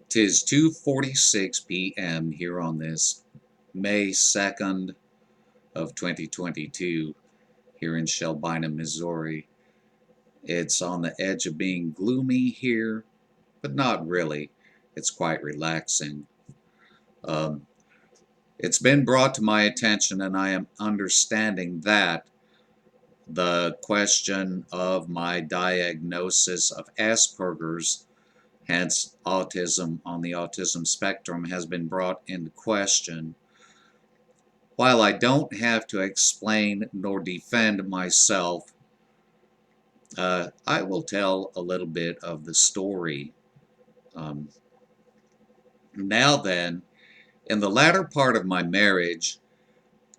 'Tis 2:46 p.m. here on this May 2nd of 2022 here in Shelbina, Missouri. It's on the edge of being gloomy here, but not really. It's quite relaxing. Um, it's been brought to my attention, and I am understanding that the question of my diagnosis of Asperger's, hence autism on the autism spectrum, has been brought into question. While I don't have to explain nor defend myself, I will tell a little bit of the story. Um, Now then, in the latter part of my marriage,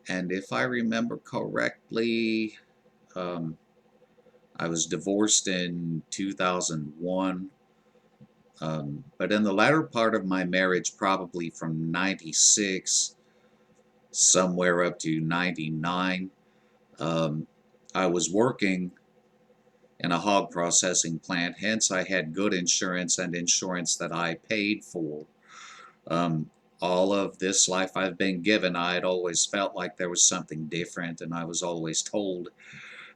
and if I remember correctly, um, I was divorced in 2001. But in the latter part of my marriage, probably from 96 somewhere up to 99, um, I was working in a hog processing plant. Hence, I had good insurance and insurance that I paid for. Um, all of this life I've been given, I had always felt like there was something different, and I was always told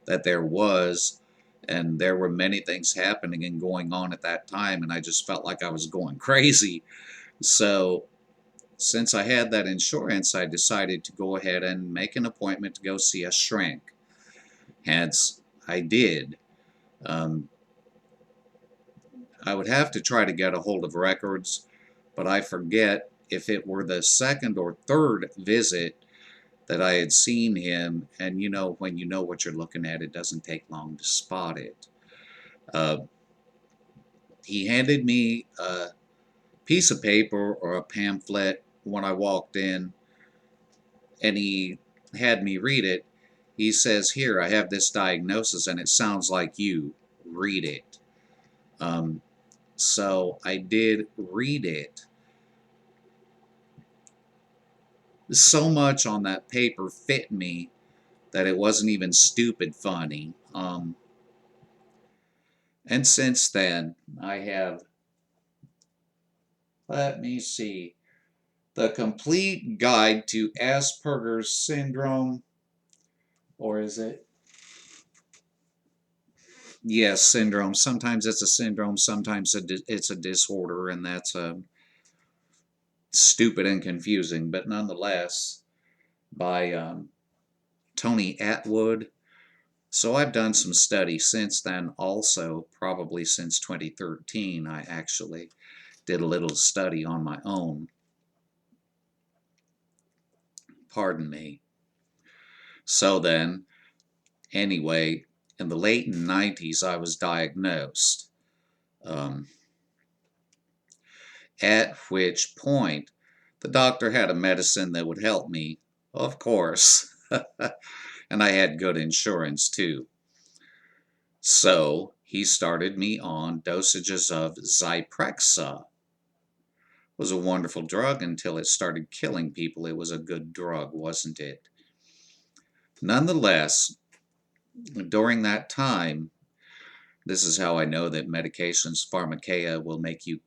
that there was. And there were many things happening and going on at that time, and I just felt like I was going crazy. So, since I had that insurance, I decided to go ahead and make an appointment to go see a shrink. Hence, I did. Um, I would have to try to get a hold of records, but I forget if it were the second or third visit that I had seen him. And you know, when you know what you're looking at, it doesn't take long to spot it. Uh, he handed me a piece of paper or a pamphlet when I walked in, and he had me read it. He says, "Here, I have this diagnosis, and it sounds like you. Read it." Um, so I did read it. So much on that paper fit me that it wasn't even stupid funny. And since then, I have, let me see, The Complete Guide to Asperger's Syndrome, or is it? Yes, syndrome. Sometimes it's a syndrome, sometimes it's a disorder, and that's stupid and confusing, but nonetheless, by Tony Atwood. So I've done some study since then also, probably since 2013. I actually did a little study on my own. Pardon me. So then, anyway, in the late 90s, I was diagnosed. Um, at which point, the doctor had a medicine that would help me, of course. And I had good insurance too. So he started me on dosages of Zyprexa. It was a wonderful drug until it started killing people. It was a good drug, wasn't it? Nonetheless, during that time, this is how I know that medications, pharmakeia, will make you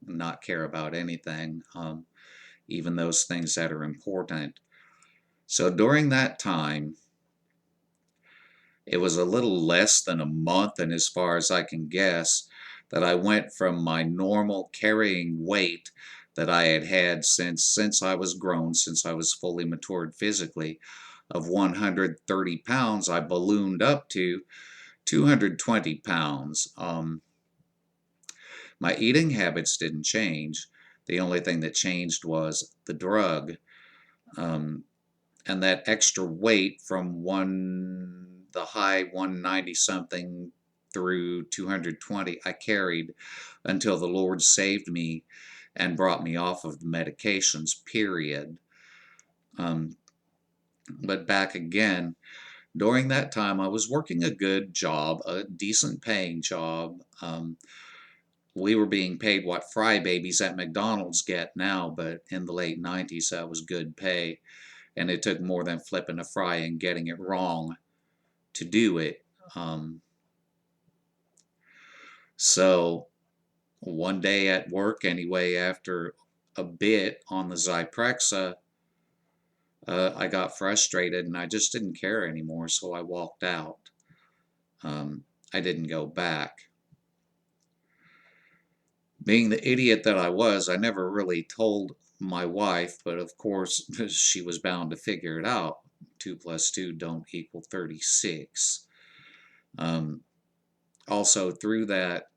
not care about anything, even those things that are important. So during that time, it was a little less than a month, and as far as I can guess, that I went from my normal carrying weight that I had had since I was grown, since I was fully matured physically, of 130 pounds, I ballooned up to 220 pounds. My eating habits didn't change. The only thing that changed was the drug. Um, and that extra weight from the high 190 something through 220 I carried until the Lord saved me and brought me off of the medications, period. Um, but back again, during that time, I was working a good job, a decent paying job. We were being paid what fry babies at McDonald's get now, but in the late 90s, that was good pay. And it took more than flipping a fry and getting it wrong to do it. Um, so one day at work anyway, after a bit on the Zyprexa, I got frustrated and I just didn't care anymore, so I walked out. Um, I didn't go back. Being the idiot that I was, I never really told my wife, but of course she was bound to figure it out. 2 plus 2 don't equal 36. Um, Also, through that,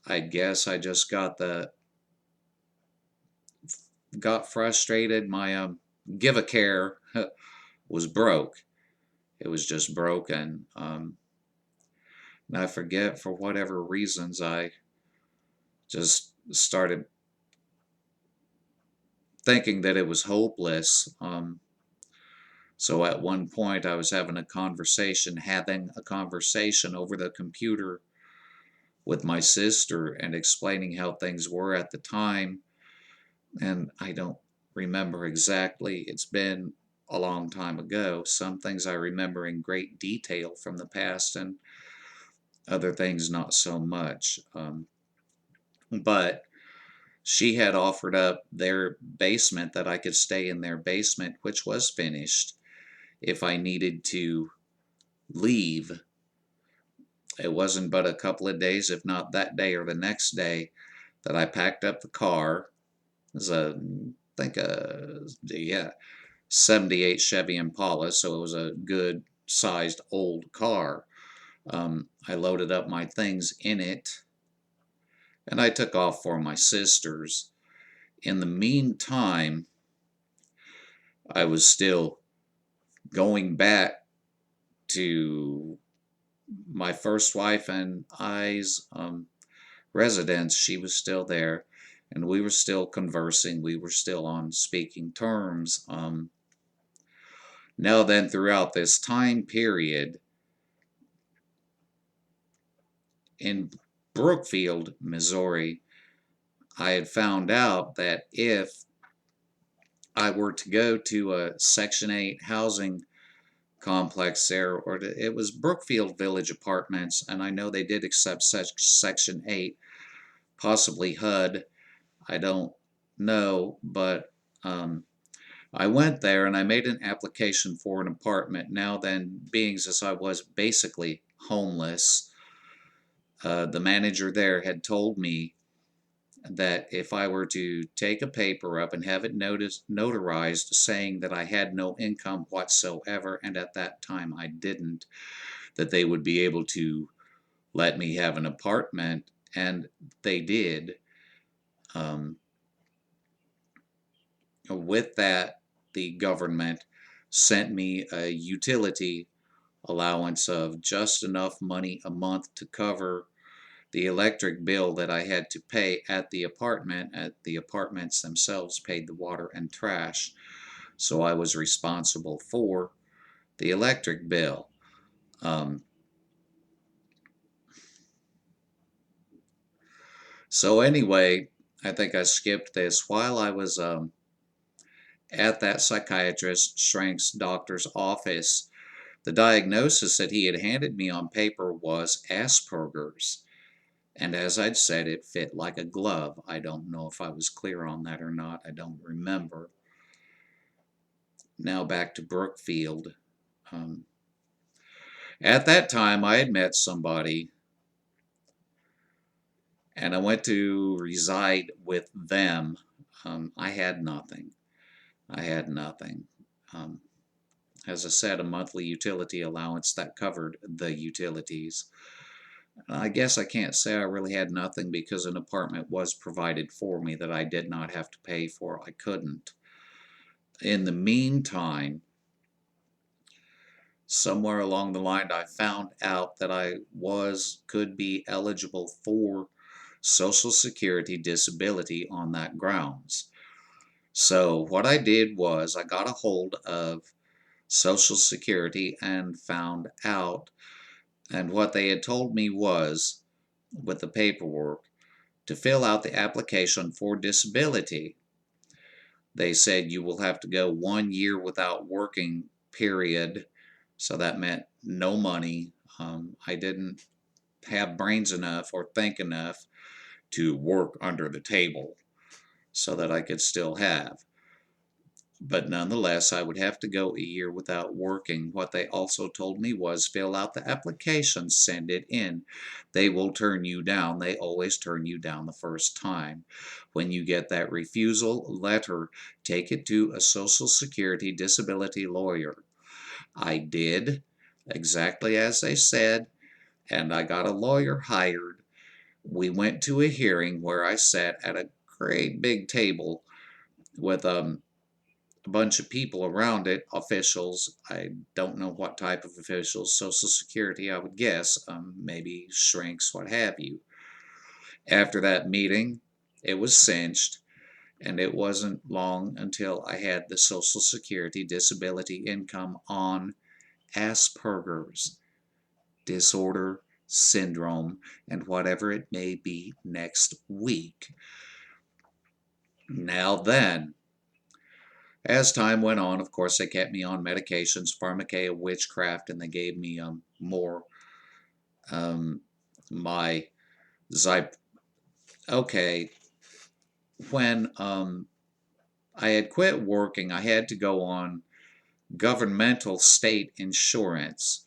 I guess I just got frustrated. My give a care was broke. It was just broken. And I forget, for whatever reasons, I just started thinking that it was hopeless. So at one point I was having a conversation over the computer with my sister and explaining how things were at the time. And I don't remember exactly. It's been a long time ago. Some things I remember in great detail from the past, and other things not so much. But she had offered up their basement, that I could stay in their basement, which was finished, if I needed to leave. It wasn't but a couple of days, if not that day or the next day, that I packed up the car. It was I think yeah, 78 Chevy Impala, so it was a good sized old car. I loaded up my things in it and I took off for my sister's. In the meantime, I was still going back to my first wife and I's residence. She was still there, and we were still conversing. We were still on speaking terms. Now then, throughout this time period in Brookfield, Missouri, I had found out that if I were to go to a Section 8 housing complex there, or it was Brookfield Village Apartments, and I know they did accept such Section 8, possibly HUD, I don't know, but I went there and I made an application for an apartment. Now then, being as I was basically homeless, the manager there had told me that if I were to take a paper up and have it notarized saying that I had no income whatsoever, and at that time I didn't, that they would be able to let me have an apartment, and they did. Um, with that, the government sent me a utility allowance of just enough money a month to cover the electric bill that I had to pay at the apartment. At the apartments themselves paid the water and trash, so I was responsible for the electric bill. Um, so anyway, I think I skipped this. While I was at that psychiatrist Schrank's doctor's office, the diagnosis that he had handed me on paper was Asperger's. And as I'd said, it fit like a glove. I don't know if I was clear on that or not. I don't remember. Now back to Brookfield. Um, at that time, I had met somebody and I went to reside with them. I had nothing. I had nothing. Um, as I said, a monthly utility allowance that covered the utilities. I guess I can't say I really had nothing, because an apartment was provided for me that I did not have to pay for. I couldn't. In the meantime, somewhere along the line, I found out that I could be eligible for Social Security disability on that grounds. So what I did was I got a hold of Social Security and found out, and what they had told me was, with the paperwork, to fill out the application for disability, they said you will have to go 1 year without working, period. So that meant no money. I didn't have brains enough or think enough to work under the table so that I could still have. But nonetheless, I would have to go a year without working. What they also told me was fill out the application, send it in. They will turn you down. They always turn you down the first time. When you get that refusal letter, take it to a Social Security disability lawyer. I did exactly as they said, and I got a lawyer hired. We went to a hearing where I sat at a great big table with a bunch of people around it, officials. I don't know what type of officials, Social Security, I would guess, maybe shrinks, what have you. After that meeting, it was cinched, and it wasn't long until I had the Social Security disability income on Asperger's disorder syndrome and whatever it may be next week. Now then, as time went on, of course, they kept me on medications, pharmakeia, witchcraft, and they gave me more. Um, my Zyp. Okay, when I had quit working, I had to go on governmental state insurance,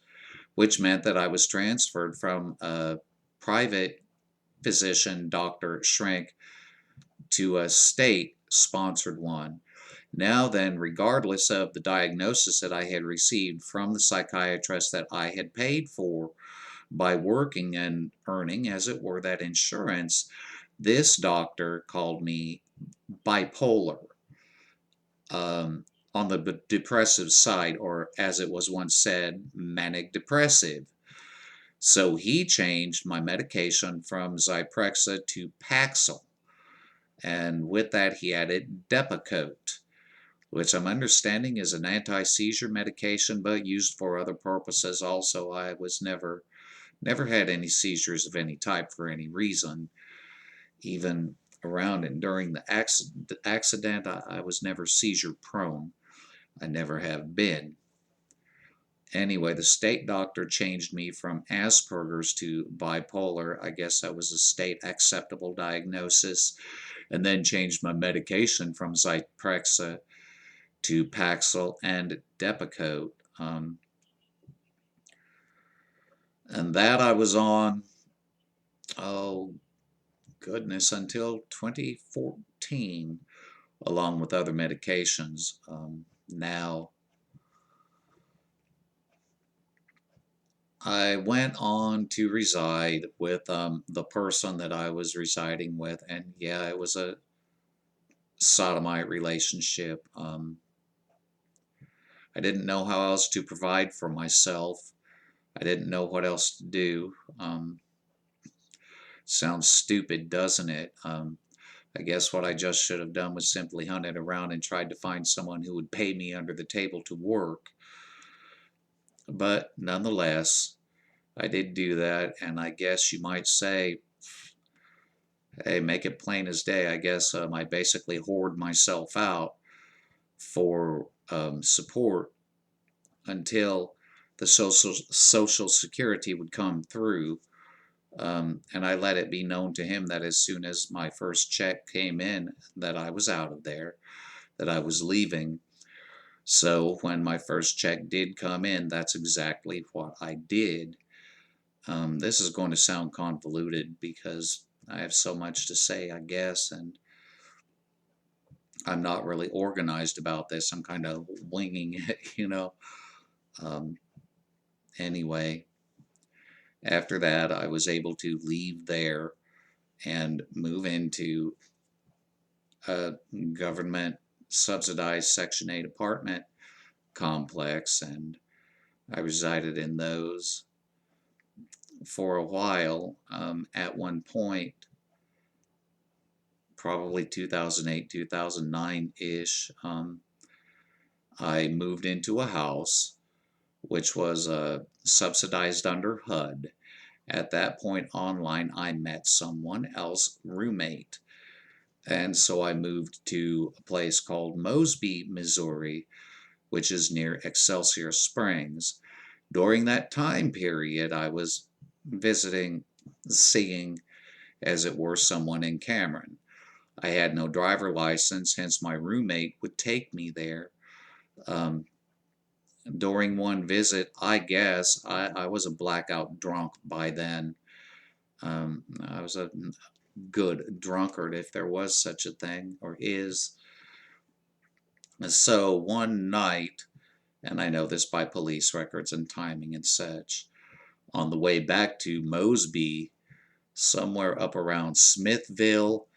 which meant that I was transferred from a private physician, doctor, shrink, to a state-sponsored one. Now then, regardless of the diagnosis that I had received from the psychiatrist that I had paid for by working and earning, as it were, that insurance, this doctor called me bipolar, on the depressive side, or as it was once said, manic depressive. So he changed my medication from Zyprexa to Paxil, and with that he added Depakote, which I'm understanding is an anti-seizure medication, but used for other purposes also. I was never had any seizures of any type for any reason. Even around and during the accident, I was never seizure prone. I never have been. Anyway, the state doctor changed me from Asperger's to bipolar. I guess that was a state acceptable diagnosis, and then changed my medication from Zyprexa to Paxil and Depakote. And that I was on, oh goodness, until 2014, along with other medications. Now, I went on to reside with the person that I was residing with, and yeah, it was a sodomite relationship. I didn't know how else to provide for myself. I didn't know what else to do. Sounds stupid, doesn't it? I guess what I just should have done was simply hunted around and tried to find someone who would pay me under the table to work. But nonetheless, I did do that, and I guess you might say, hey, make it plain as day. I guess I basically hoard myself out for support until the social security would come through. And I let it be known to him that as soon as my first check came in, that I was out of there, that I was leaving. So when my first check did come in, that's exactly what I did. This is going to sound convoluted because I have so much to say, I guess, and I'm not really organized about this. I'm kind of winging it. Um, anyway, after that, I was able to leave there and move into a government subsidized Section 8 apartment complex, and I resided in those for a while. At one point, probably 2008, 2009-ish, I moved into a house which was subsidized under HUD. At that point online, I met someone else, roommate, and so I moved to a place called Mosby, Missouri, which is near Excelsior Springs. During that time period, I was visiting seeing, as it were, someone in Cameron. I had no driver license, hence my roommate would take me there. Um, During one visit, I guess I was a blackout drunk by then. I was a good drunkard, if there was such a thing, or is. So one night, and I know this by police records and timing and such, on the way back to Mosby, somewhere up around Smithville,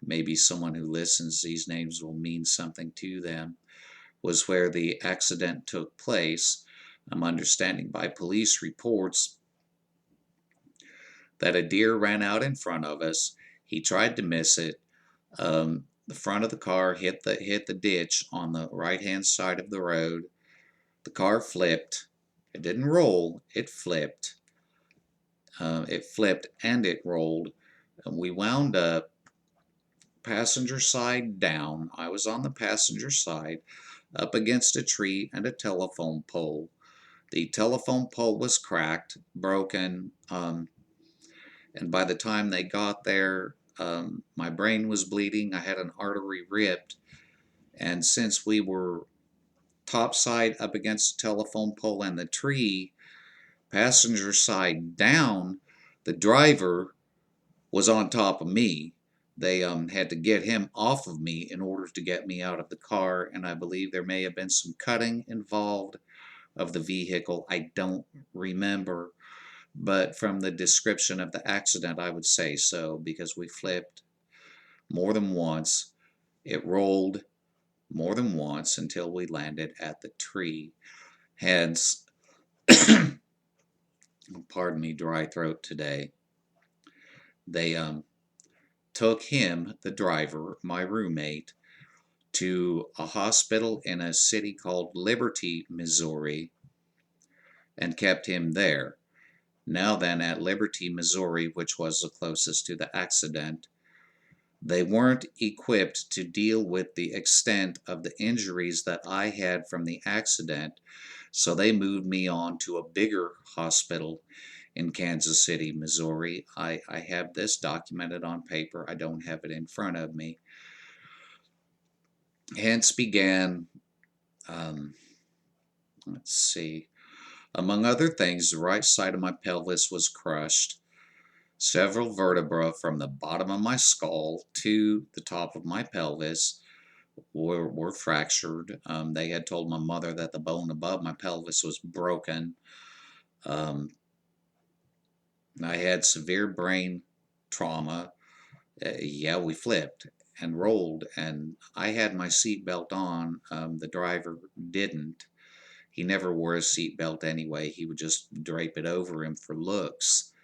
maybe someone who listens, these names will mean something to them, was where the accident took place. I'm understanding by police reports that a deer ran out in front of us. He tried to miss it. The front of the car hit the ditch on the right hand side of the road. The car flipped. It didn't roll. It flipped. It flipped and it rolled. And we wound up passenger side down. I was on the passenger side, up against a tree and a telephone pole. The telephone pole was cracked, broken, and by the time they got there, my brain was bleeding. I had an artery ripped, and since we were topside up against the telephone pole and the tree, passenger side down, the driver was on top of me. They had to get him off of me in order to get me out of the car, and I believe there may have been some cutting involved of the vehicle. I don't remember, but from the description of the accident, I would say so, because we flipped more than once. It rolled more than once until we landed at the tree. Hence, pardon me, dry throat today. They took him, the driver, my roommate, to a hospital in a city called Liberty, Missouri, and kept him there. Now then, at Liberty, Missouri, which was the closest to the accident, they weren't equipped to deal with the extent of the injuries that I had from the accident, so they moved me on to a bigger hospital in Kansas City, Missouri. I have this documented on paper. I don't have it in front of me. Hence began, um, let's see, among other things, the right side of my pelvis was crushed. Several vertebrae from the bottom of my skull to the top of my pelvis were fractured. They had told my mother that the bone above my pelvis was broken. Um, I had severe brain trauma. Yeah, we flipped and rolled, and I had my seatbelt on. The driver didn't. He never wore a seatbelt anyway. He would just drape it over him for looks.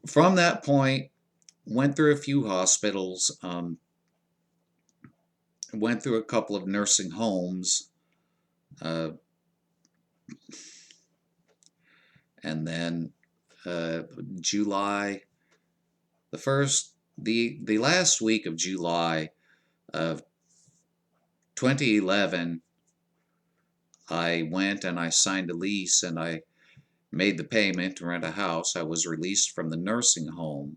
From that point, went through a few hospitals, went through a couple of nursing homes, uh, and then July, the last week of July of 2011, I went and I signed a lease and I made the payment to rent a house. I was released from the nursing home.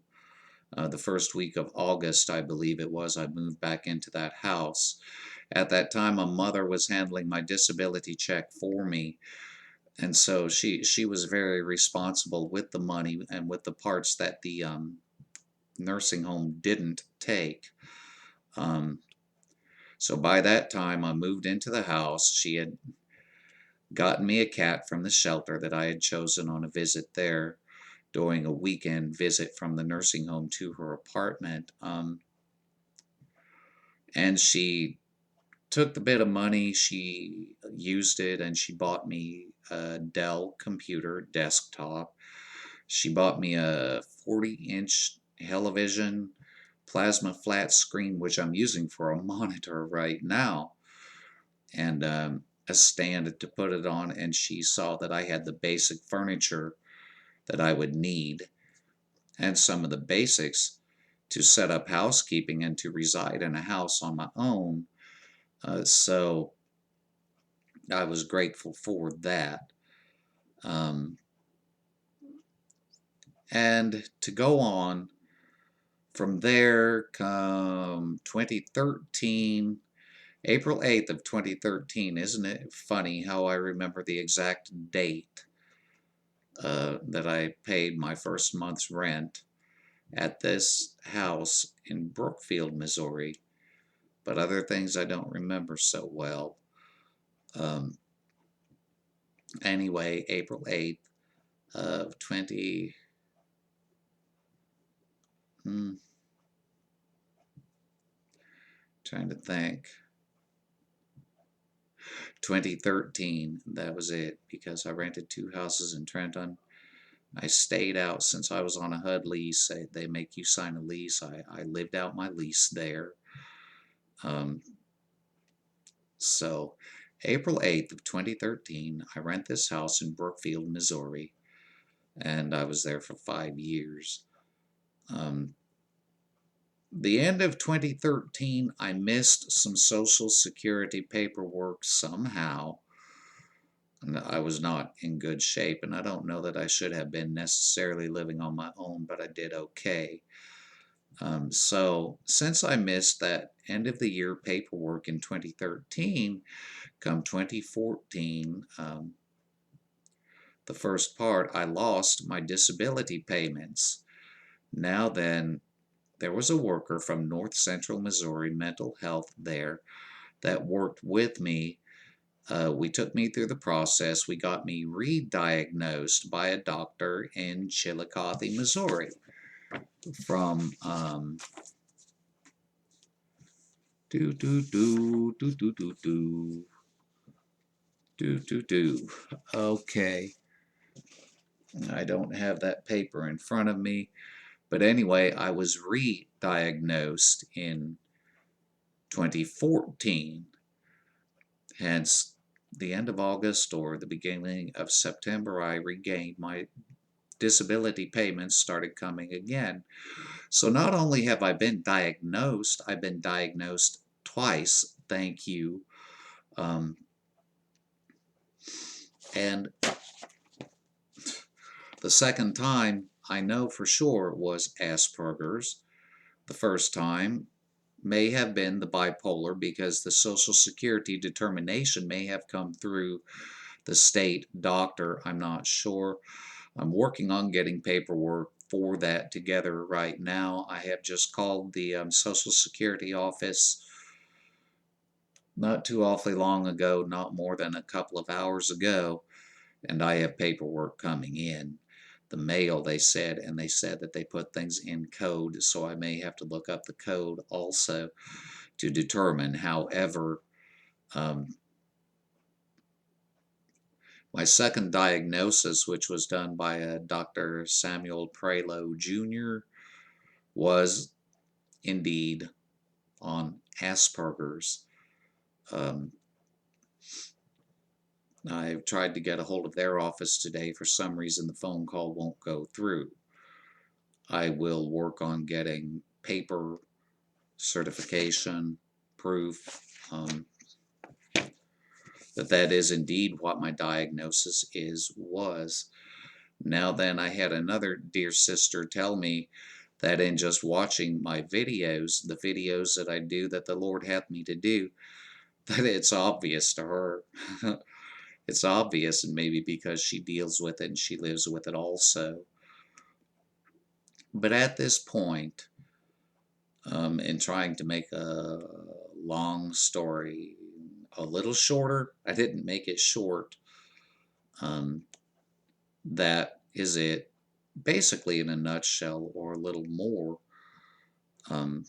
The first week of August, I believe it was, I moved back into that house. At that time, my mother was handling my disability check for me, and so she was very responsible with the money and with the parts that the nursing home didn't take. Um, so by that time, I moved into the house. She had gotten me a cat from the shelter that I had chosen on a visit there, during a weekend visit from the nursing home to her apartment. And she took the bit of money, she used it, and she bought me a Dell computer desktop. She bought me a 40-inch television, plasma flat screen, which I'm using for a monitor right now, and a stand to put it on. And she saw that I had the basic furniture that I would need and some of the basics to set up housekeeping and to reside in a house on my own. So I was grateful for that. Um, And to go on from there, come 2013, April 8th of 2013, isn't it funny how I remember the exact date that I paid my first month's rent at this house in Brookfield, Missouri, but other things I don't remember so well. Um, anyway, April 8th of 20, hmm, trying to think, 2013, that was it, because I rented 2 houses in Trenton. I stayed out since I was on a HUD lease. They make you sign a lease. I lived out my lease there. Um, so April 8th of 2013, I rent this house in Brookfield, Missouri, and I was there for 5 years. Um, the end of 2013, I missed some Social Security paperwork somehow. And I was not in good shape, and I don't know that I should have been necessarily living on my own, but I did okay. So since I missed that end of the year paperwork in 2013, come 2014, the first part, I lost my disability payments. Now then, there was a worker from North Central Missouri Mental Health there that worked with me. We took me through the process. We got me re-diagnosed by a doctor in Chillicothe, Missouri from do do do do do do do do do do. Okay, I don't have that paper in front of me, but anyway, I was re-diagnosed in 2014. Hence, the end of August or the beginning of September, I regained my disability payments started coming again. So not only have I been diagnosed, I've been diagnosed twice, thank you. Um, and the second time, I know for sure, was Asperger's. The first time may have been the bipolar because the Social Security determination may have come through the state doctor. I'm not sure. I'm working on getting paperwork for that together right now. I have just called the Social Security office not too awfully long ago, not more than a couple of hours ago, and I have paperwork coming in the mail, they said, and they said that they put things in code, so I may have to look up the code also to determine. However, um, my second diagnosis, which was done by a Dr. Samuel Prelo Jr., was indeed on Asperger's. Um, I've tried to get a hold of their office today. For some reason, the phone call won't go through. I will work on getting paper certification, proof that that is indeed what my diagnosis was. Now then, I had another dear sister tell me that in just watching my videos, the videos that I do that the Lord hath me to do, that it's obvious to her. It's obvious, and maybe because she deals with it and she lives with it also. But at this point, in trying to make a long story a little shorter, I didn't make it short. Um, that is it, basically in a nutshell, or a little more. Um,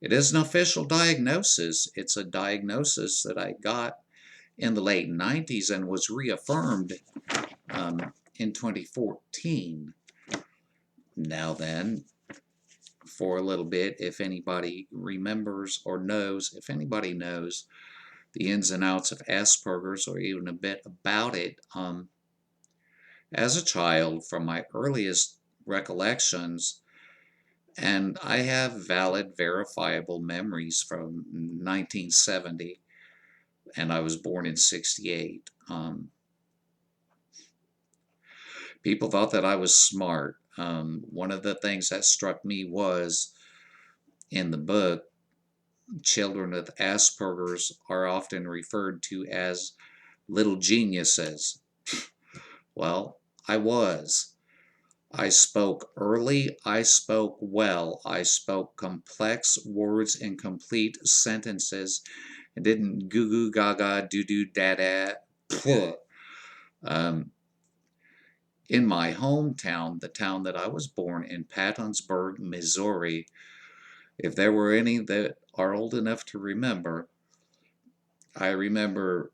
it is an official diagnosis. It's a diagnosis that I got in the late 90s and was reaffirmed in 2014. Now then, for a little bit, if anybody remembers or knows, if anybody knows the ins and outs of Asperger's or even a bit about it, as a child, from my earliest recollections, and I have valid, verifiable memories from 1970, and I was born in 68. People thought that I was smart. One of the things that struck me was in the book, children with Asperger's are often referred to as little geniuses. Well, I was. I spoke early, I spoke well, I spoke complex words in complete sentences, and didn't goo goo gaga doo doo da da. Um, in my hometown, the town that I was born in, Pattonsburg, Missouri, if there were any that are old enough to remember, I remember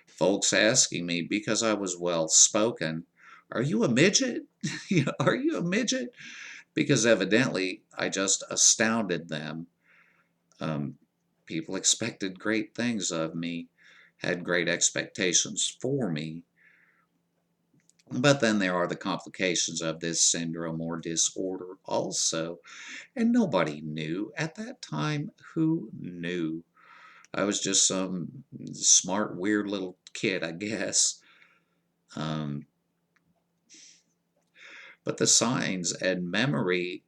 folks asking me because I was well spoken, "Are you a midget? Are you a midget?" Because evidently I just astounded them. Um, People expected great things of me, had great expectations for me. But then there are the complications of this syndrome or disorder also. And nobody knew. At that time, who knew? I was just some smart, weird little kid, I guess. Um, but the signs and memory,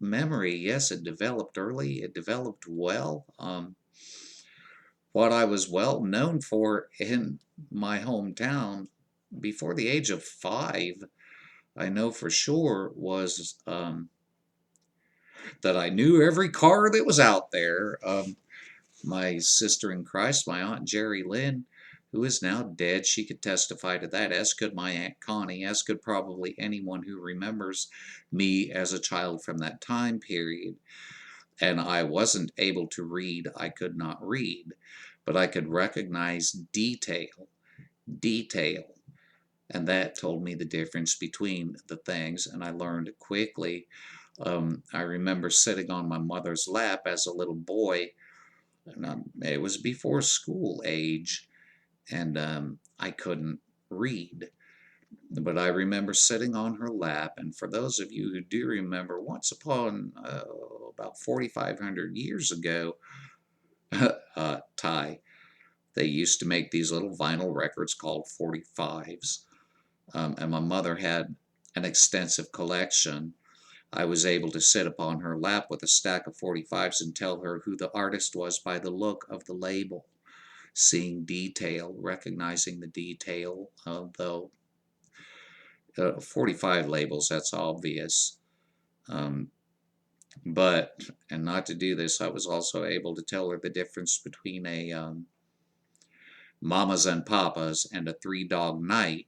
yes, it developed early. It developed well. What I was well known for in my hometown before the age of 5, I know for sure, was that I knew every car that was out there. My sister in Christ, my Aunt Jerry Lynn, who is now dead, she could testify to that, as could my Aunt Connie, as could probably anyone who remembers me as a child from that time period. And I wasn't able to read, I could not read, but I could recognize detail. And that told me the difference between the things, and I learned quickly. I remember sitting on my mother's lap as a little boy, and it was before school age, and I couldn't read. But I remember sitting on her lap, and for those of you who do remember, once upon about 4,500 years ago, Ty, they used to make these little vinyl records called 45s, and my mother had an extensive collection. I was able to sit upon her lap with a stack of 45s and tell her who the artist was by the look of the label, seeing detail, recognizing the detail of the 45 labels, that's obvious. Um, but, and not to do this, I was also able to tell her the difference between a Mamas and Papas and a Three Dog Night,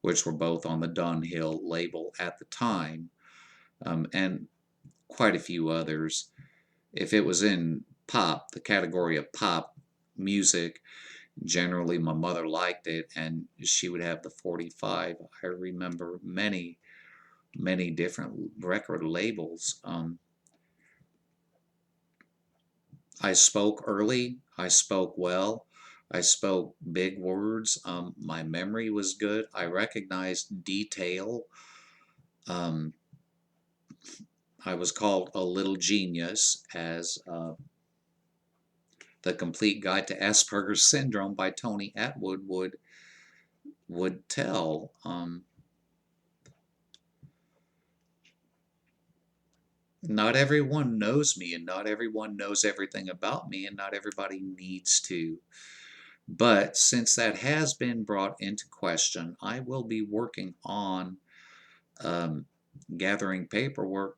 which were both on the Dunhill label at the time, and quite a few others. If it was in pop, the category of pop music, generally my mother liked it, and she would have the 45. I remember many different record labels. I spoke early, I spoke well, I spoke big words. My memory was good, I recognized detail. um, I was called a little genius, as The Complete Guide to Asperger's Syndrome by Tony Atwood would tell. Not everyone knows me, and not everyone knows everything about me, and not everybody needs to. But since that has been brought into question, I will be working on um, gathering paperwork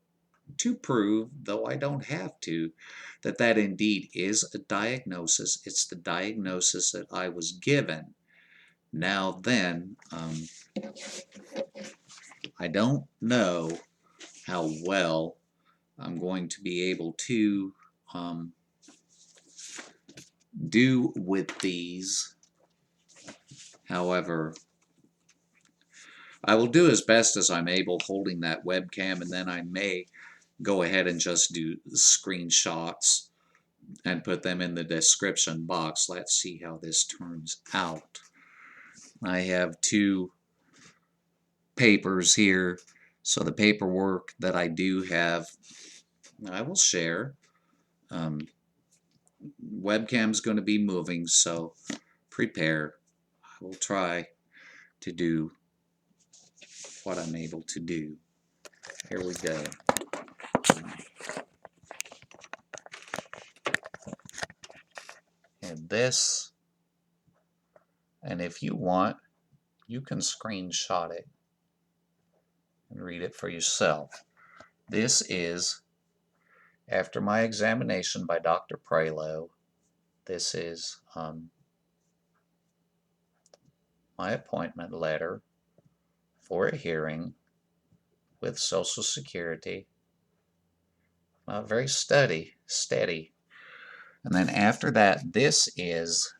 to prove, though I don't have to, that that indeed is a diagnosis. It's the diagnosis that I was given. Now then, I don't know how well I'm going to be able to um, do with these. However, I will do as best as I'm able holding that webcam, and then I may go ahead and just do screenshots and put them in the description box. Let's see how this turns out. I have 2 papers here, so the paperwork that I do have, I will share. Webcam's going to be moving, so prepare. I will try to do what I'm able to do. Here we go. And this, and if you want, you can screenshot it and read it for yourself. This is, after my examination by Dr. Prelo, this is my appointment letter for a hearing with Social Security. Very steady. And then after that, this is,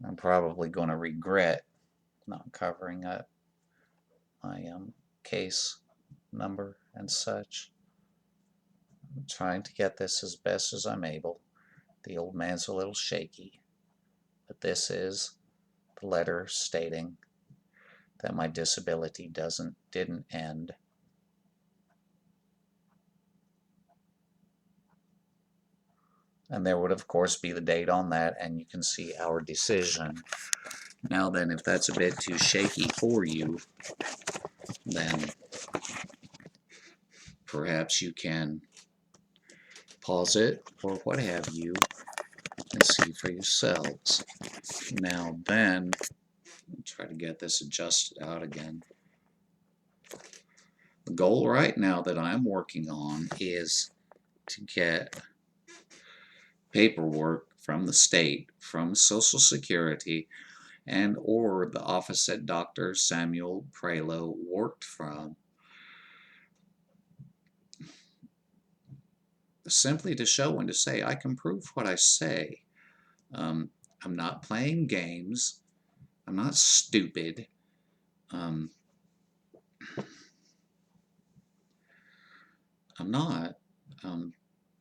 I'm probably going to regret not covering up my case number and such. I'm trying to get this as best as I'm able. The old man's a little shaky, but this is the letter stating that my disability didn't end. And there would, of course, be the date on that, and you can see our decision. Now then, if that's a bit too shaky for you, then perhaps you can pause it or what have you and see for yourselves. Now then, try to get this adjusted out again. The goal right now that I'm working on is to get paperwork from the state, from Social Security, and or the office that Dr. Samuel Prelo worked from, simply to show and to say, I can prove what I say. I'm not playing games. I'm not stupid. I'm not. I'm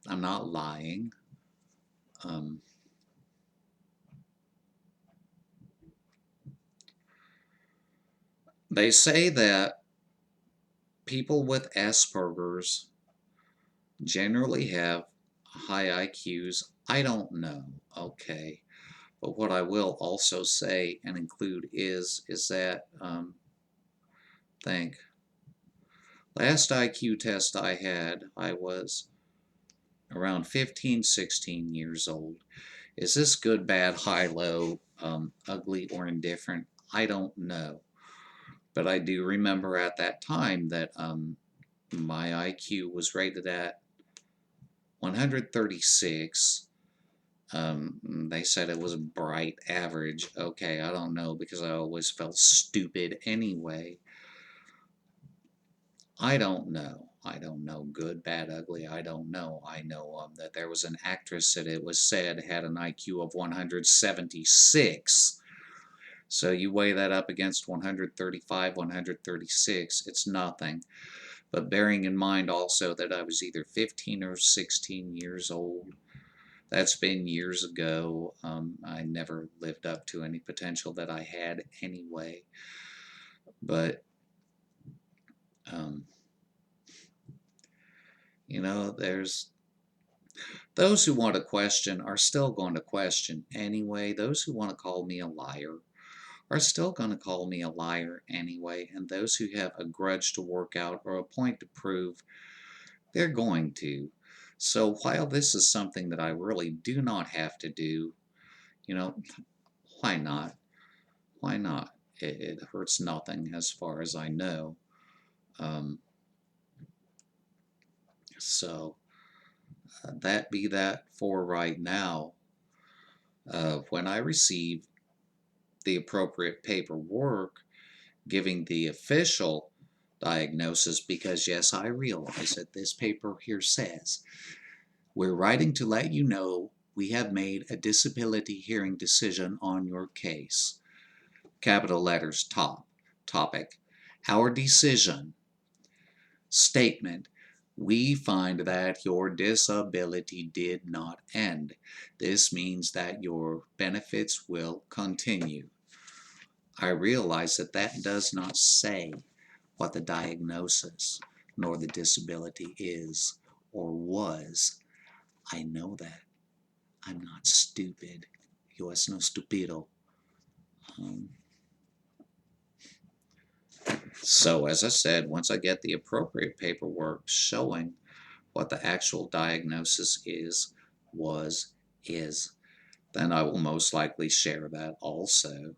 not lying. They say that people with Asperger's generally have high IQs. I don't know, okay. But what I will also say and include is that, think, last IQ test I had, I was around 15, 16 years old. Is this good, bad, high, low, ugly, or indifferent? I don't know. But I do remember at that time that my IQ was rated at 136. They said it was a bright average. Okay, I don't know, because I always felt stupid anyway. I don't know. I don't know. Good, bad, ugly. I don't know. I know that there was an actress that it was said had an IQ of 176. So you weigh that up against 135, 136, it's nothing. But bearing in mind also that I was either 15 or 16 years old, that's been years ago. I never lived up to any potential that I had anyway. But, you know, there's those who want to question are still going to question anyway. Those who want to call me a liar are still going to call me a liar anyway. And those who have a grudge to work out or a point to prove, they're going to. So while this is something that I really do not have to do, you know, why not? Why not? It hurts nothing as far as I know. So that be that for right now. When I receive the appropriate paperwork giving the official diagnosis, because yes, I realize that this paper here says, we're writing to let you know we have made a disability hearing decision on your case. Capital letters, topic, our decision, statement, we find that your disability did not end. This means that your benefits will continue. I realize that that does not say what the diagnosis nor the disability is or was. I know that. I'm not stupid. Yo es no stupido. So as I said, once I get the appropriate paperwork showing what the actual diagnosis is, then I will most likely share that also.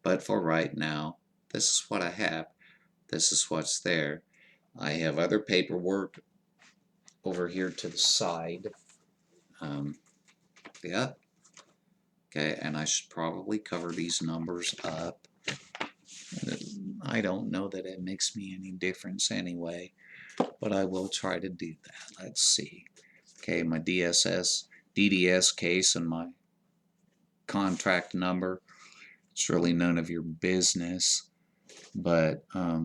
But for right now, this is what I have. This is what's there. I have other paperwork over here to the side. Um, yeah. Okay, and I should probably cover these numbers up. I don't know that it makes me any difference anyway, but I will try to do that. Let's see. Okay, my DDS case and my contract number. It's really none of your business, but I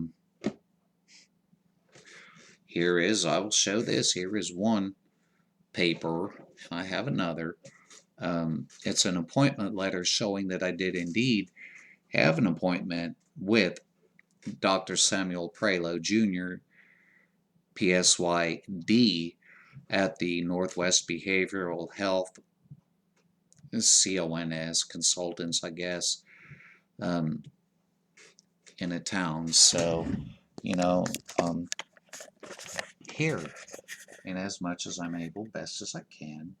will show this. Here is one paper, and I have another. It's an appointment letter showing that I did indeed have an appointment with Dr. Samuel Prelo Jr., PSYD, at the Northwest Behavioral Health CONS consultants, I guess, um, in a town. So, you know, um, here, in as much as I'm able, best as I can.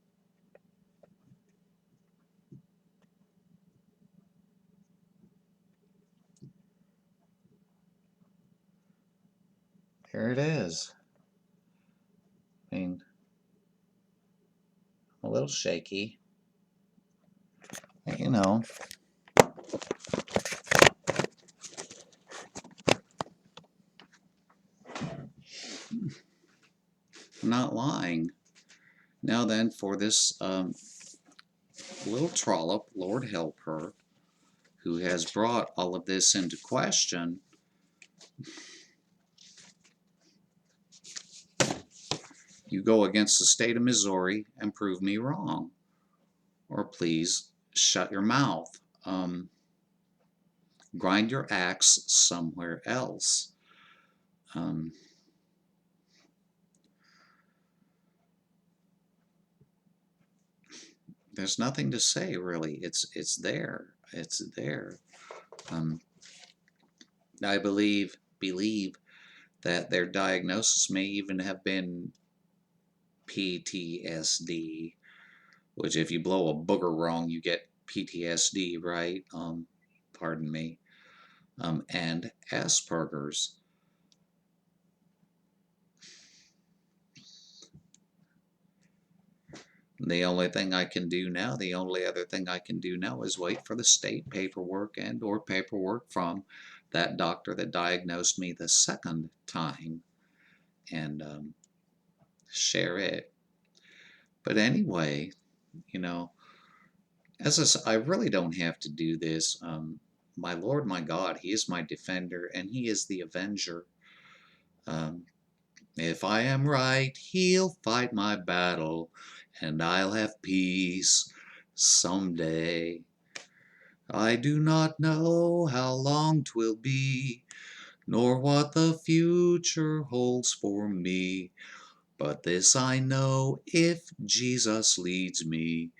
Here it is. I mean, a little shaky. You know, I'm not lying. Now then, for this little trollop, Lord help her, who has brought all of this into question, you go against the state of Missouri and prove me wrong. Or please shut your mouth. Grind your axe somewhere else. There's nothing to say, really. It's there. It's there. I believe that their diagnosis may even have been PTSD, which if you blow a booger wrong, you get PTSD, right? Pardon me. And Asperger's. The only thing I can do now, the only other thing I can do now is wait for the state paperwork and or paperwork from that doctor that diagnosed me the second time and share it. But anyway, you know, I really don't have to do this. My Lord, my God, He is my defender and He is the avenger. Um, if I am right, He'll fight my battle and I'll have peace someday. I do not know how long 'twill be, nor what the future holds for me. But this I know, if Jesus leads me,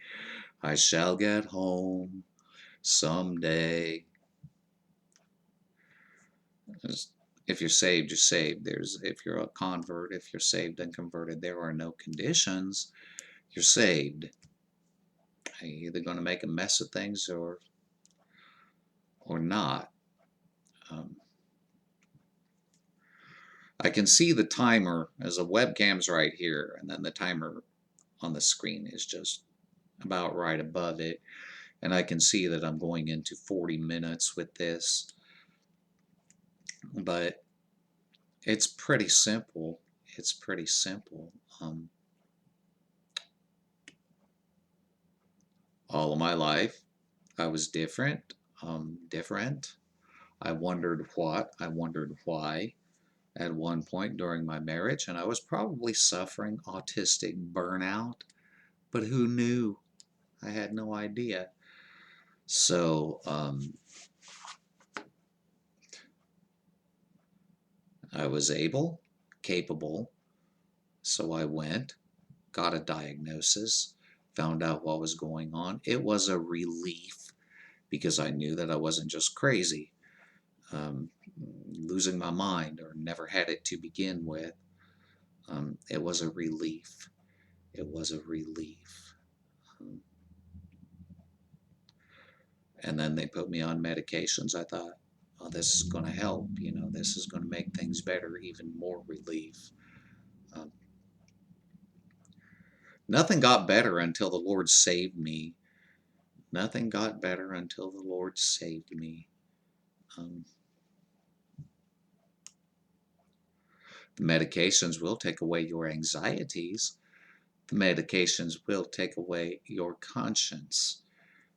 I shall get home someday. If you're saved, you're saved. If you're a convert, if you're saved and converted, there are no conditions. You're saved. You're either going to make a mess of things or not. Um, I can see the timer as a webcam's right here, and then the timer on the screen is just about right above it. And I can see that I'm going into 40 minutes with this. But it's pretty simple. It's pretty simple. All of my life, I was different. Different. I wondered what. I wondered why. At one point during my marriage, and I was probably suffering autistic burnout, but who knew? I had no idea. So I was capable, so I went, got a diagnosis, found out what was going on. It was a relief because I knew that I wasn't just crazy. um, losing my mind or never had it to begin with. It was a relief. It was a relief. Um, and then they put me on medications. I thought, oh, this is going to help. This is going to make things better, even more relief. Um, Nothing got better until the Lord saved me. Nothing got better until the Lord saved me. Um, the medications will take away your anxieties. The medications will take away your conscience.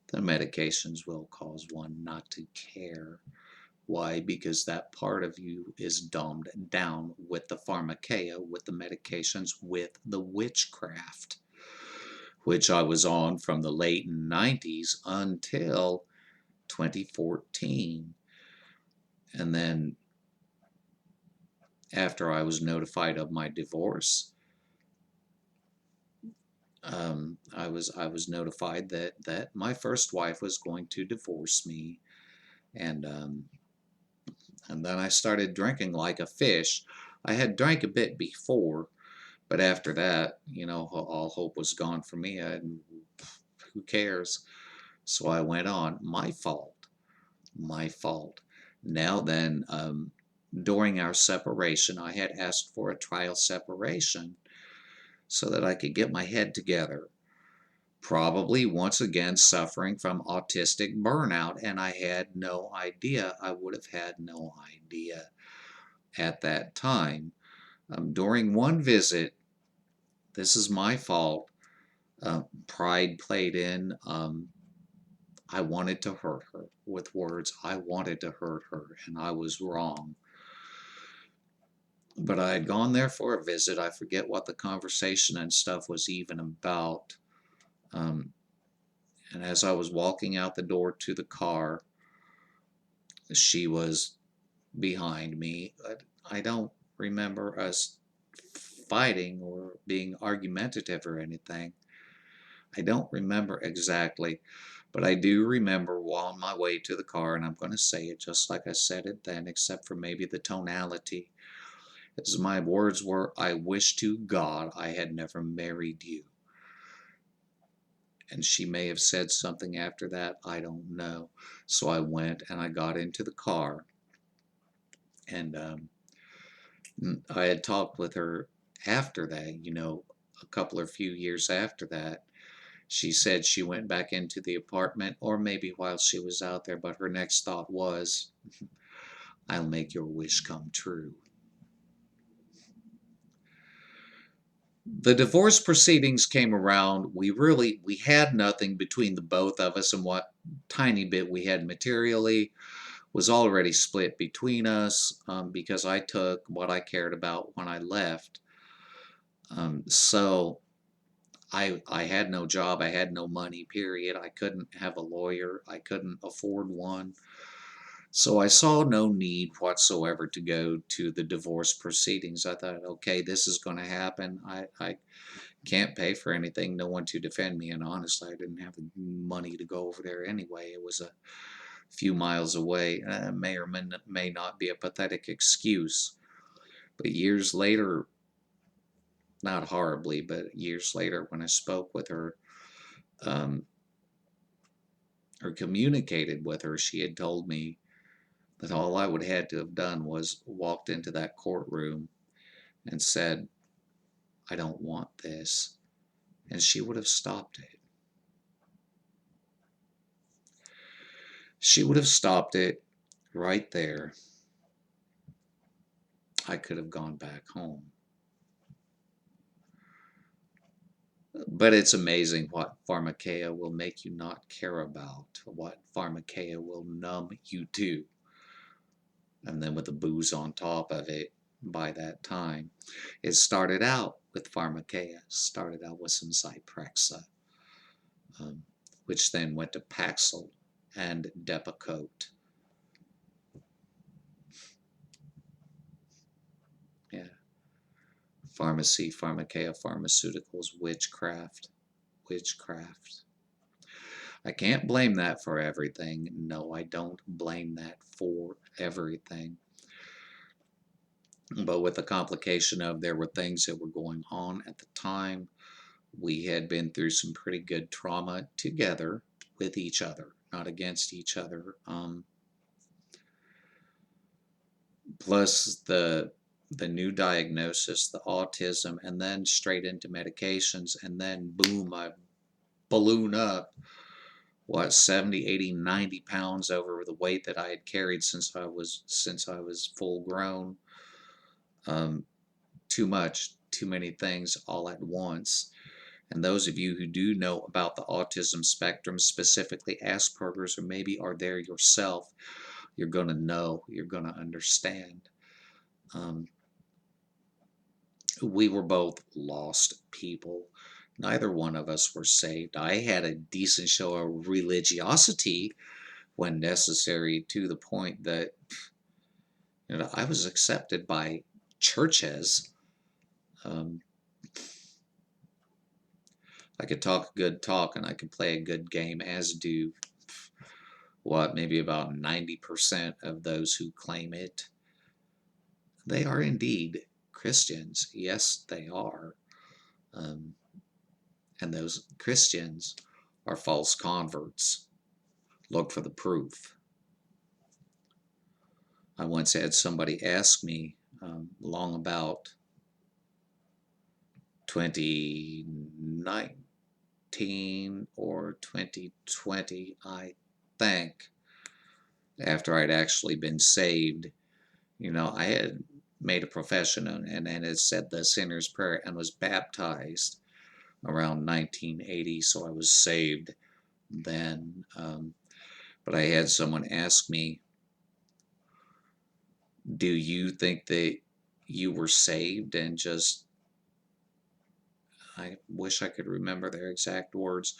The medications will cause one not to care. Why? Because that part of you is dumbed down with the pharmakeia, with the medications, with the witchcraft, which I was on from the late 90s until 2014. And then after I was notified of my divorce, I was notified that my first wife was going to divorce me, and then I started drinking like a fish. I had drank a bit before, but after that, all hope was gone for me. Who cares? So I went on. My fault. My fault. Now then, during our separation, I had asked for a trial separation so that I could get my head together. Probably once again suffering from autistic burnout, and I had no idea. I would have had no idea at that time. During one visit, this is my fault. Pride played in. I wanted to hurt her with words. I wanted to hurt her, and I was wrong. But I had gone there for a visit. I forget what the conversation and stuff was even about. Um, and as I was walking out the door to the car, she was behind me. I don't remember us fighting or being argumentative or anything. I don't remember exactly, but I do remember on my way to the car, and I'm going to say it just like I said it then, except for maybe the tonality. As my words were, I wish to God I had never married you. And she may have said something after that, I don't know. So I went and I got into the car, and I had talked with her after that, a couple or few years after that. She said she went back into the apartment, or maybe while she was out there, but her next thought was, I'll make your wish come true. The divorce proceedings came around. We had nothing between the both of us, and what tiny bit we had materially was already split between us, because I took what I cared about when I left. So I had no job, I had no money, period. I couldn't have a lawyer, I couldn't afford one. So I saw no need whatsoever to go to the divorce proceedings. I thought, okay, this is going to happen. I can't pay for anything, no one to defend me. And honestly, I didn't have the money to go over there anyway. It was a few miles away. May or may not be a pathetic excuse. But years later, not horribly, but years later, when I spoke with her, um, or communicated with her, she had told me that all I would have had to have done was walked into that courtroom and said, I don't want this. And she would have stopped it. She would have stopped it right there. I could have gone back home. But it's amazing what pharmakeia will make you not care about, what pharmakeia will numb you to. And then with the booze on top of it, by that time, it started out with pharmakeia, started out with some Zyprexa, um, which then went to Paxil and Depakote. Yeah, pharmacy, pharmakeia, pharmaceuticals, witchcraft, witchcraft. I can't blame that for everything. No, I don't blame that for everything. But with the complication of there were things that were going on at the time, we had been through some pretty good trauma together with each other, not against each other. Plus the new diagnosis, the autism, and then straight into medications, and then boom, I balloon up, what, 70, 80, 90 pounds over the weight that I had carried since I was full grown. Um, Too much, too many things all at once. And those of you who do know about the autism spectrum, specifically Asperger's, or maybe are there yourself, you're going to know, you're going to understand. Um, we were both lost people. Neither one of us were saved. I had a decent show of religiosity when necessary, to the point that I was accepted by churches. Um, I could talk a good talk and I could play a good game, as do maybe about 90% of those who claim it. They are indeed Christians. Yes, they are. Um, and those Christians are false converts. Look for the proof. I once had somebody ask me, long about 2019 or 2020, I think, after I'd actually been saved. I had made a profession and had said the sinner's prayer and was baptized around 1980, so I was saved then. But I had someone ask me, do you think that you were saved and just, I wish I could remember their exact words,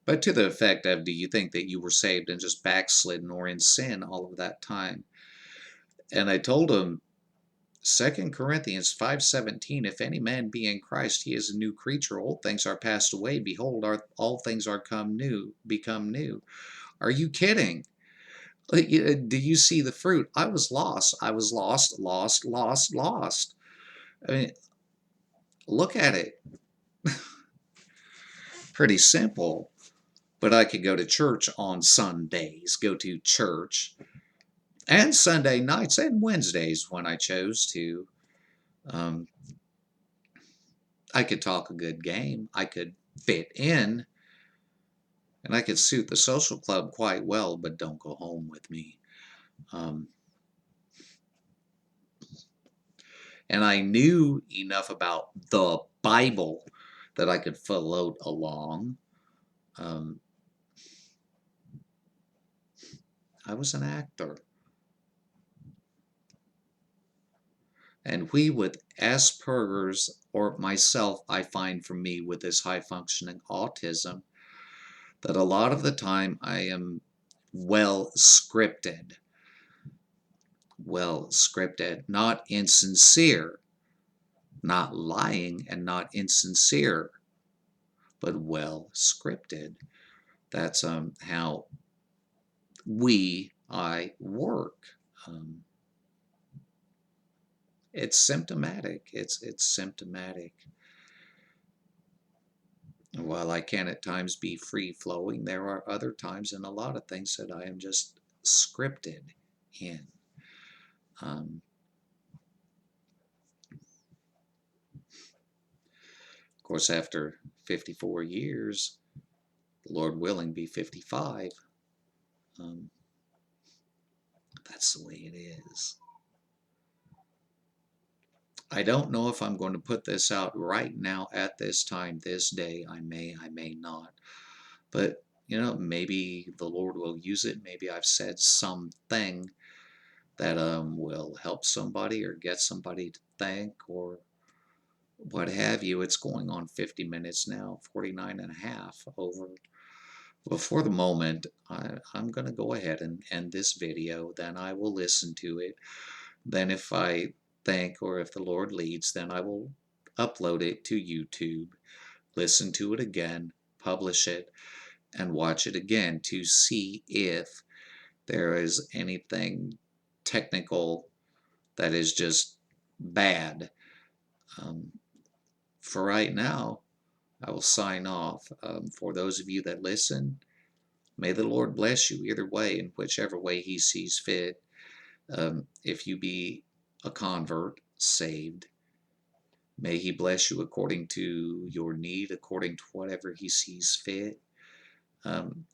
but to the effect of, do you think that you were saved and just backslidden or in sin all of that time? And I told him, 2 Corinthians 5:17, if any man be in Christ, he is a new creature. Old things are passed away. Behold, all things are become new. Are you kidding? Do you see the fruit? I was lost. I was lost, lost, lost, lost. I mean, look at it. Pretty simple. But I could go to church on Sundays, go to church, and Sunday nights and Wednesdays when I chose to. Um, I could talk a good game. I could fit in, and I could suit the social club quite well, but don't go home with me. Um, and I knew enough about the Bible that I could float along. Um, I was an actor. And we with Asperger's, or myself, I find for me with this high functioning autism, that a lot of the time I am well scripted. Well scripted, not insincere, not lying and not insincere, but well scripted. That's how I work. It's symptomatic. It's symptomatic. While I can at times be free flowing, there are other times in a lot of things that I am just scripted in. Of course, after 54 years, Lord willing, be 55, um, that's the way it is. I don't know if I'm going to put this out right now at this time, this day. I may not. But, maybe the Lord will use it. Maybe I've said something that will help somebody or get somebody to think or what have you. It's going on 50 minutes now, 49 and a half over. Well, for the moment, I'm going to go ahead and end this video. Then I will listen to it. Then if I think, or if the Lord leads, then I will upload it to YouTube, listen to it again, publish it, and watch it again to see if there is anything technical that is just bad. Um, for right now, I will sign off. For those of you that listen, may the Lord bless you either way, in whichever way He sees fit. If you be a convert, saved, may He bless you according to your need, according to whatever He sees fit. Um,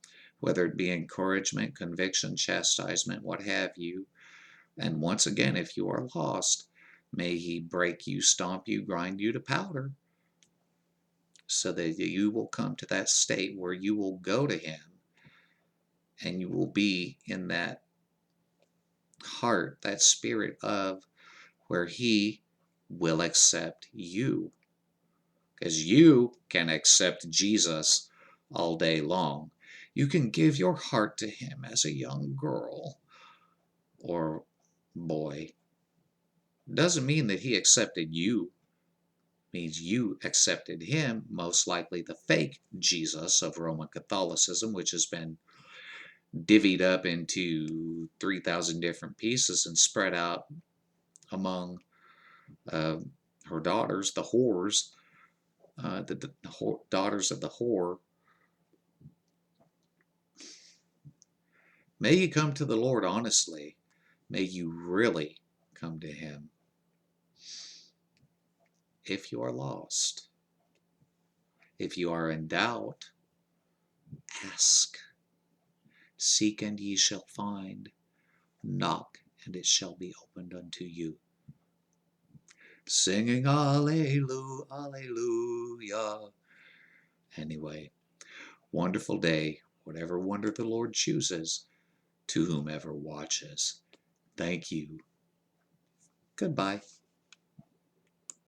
whether it be encouragement, conviction, chastisement, what have you. And once again, if you are lost, may He break you, stomp you, grind you to powder, so that you will come to that state where you will go to Him and you will be in that heart, that spirit of where He will accept you. Because you can accept Jesus all day long. You can give your heart to Him as a young girl or boy. Doesn't mean that He accepted you. It means you accepted Him, most likely the fake Jesus of Roman Catholicism, which has been divvied up into 3,000 different pieces and spread out among uh, her daughters, the whores, the daughters of the whore. May you come to the Lord honestly. May you really come to Him. If you are lost, if you are in doubt, ask. Seek and ye shall find. Knock and it shall be opened unto you. Singing Alleluia, Alleluia. Anyway, wonderful day, whatever wonder the Lord chooses, to whomever watches. Thank you. Goodbye.